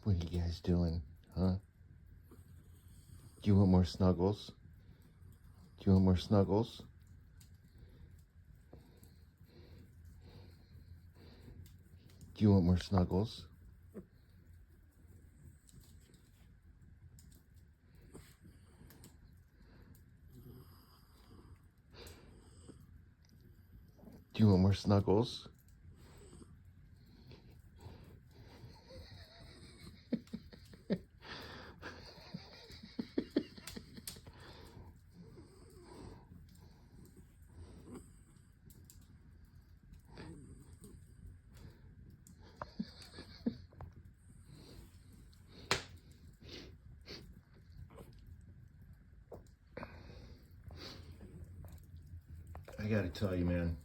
What are you guys doing, huh? Do you want more snuggles? Do you want more snuggles? Do you want more snuggles? Do you want more snuggles? I gotta tell you, man,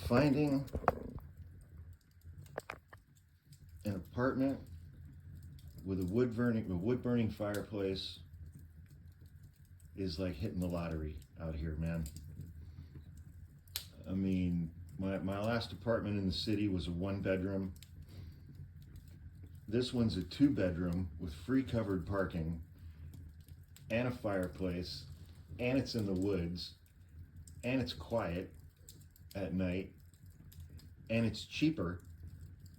finding an apartment with a wood burning fireplace is like hitting the lottery out here, man. I mean, my last apartment in the city was a 1-bedroom. This one's a 2-bedroom with free covered parking and a fireplace, and it's in the woods, and it's quiet at night, and it's cheaper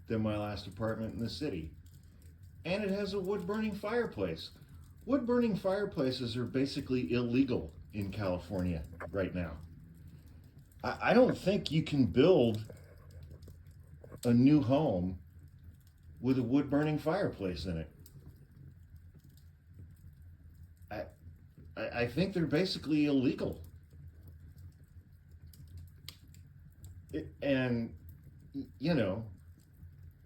than my last apartment in the city. And it has a wood burning fireplace. Wood burning fireplaces are basically illegal in California right now. I don't think you can build a new home with a wood burning fireplace in it. I think they're basically illegal. And, you know,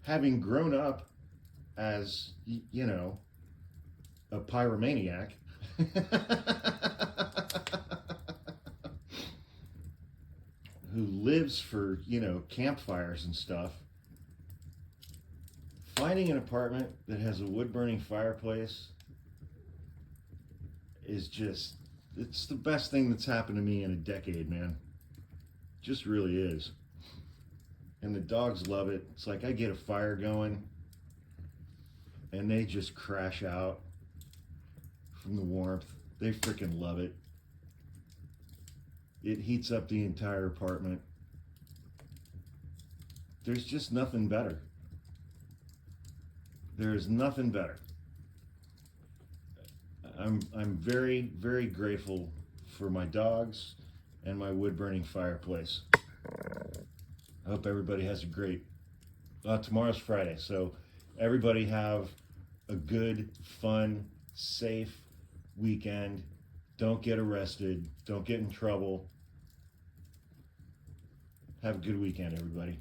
having grown up as, you know, a pyromaniac, who lives for, you know, campfires and stuff, finding an apartment that has a wood burning fireplace is just, it's the best thing that's happened to me in a decade, man. Just really is. And the dogs love it. It's like I get a fire going and they just crash out from the warmth. They freaking love it. It heats up the entire apartment. There's just nothing better. There is nothing better. I'm very, very grateful for my dogs and my wood burning fireplace. I hope everybody has a great, tomorrow's Friday, so everybody have a good, fun, safe weekend. Don't get arrested. Don't get in trouble. Have a good weekend, everybody.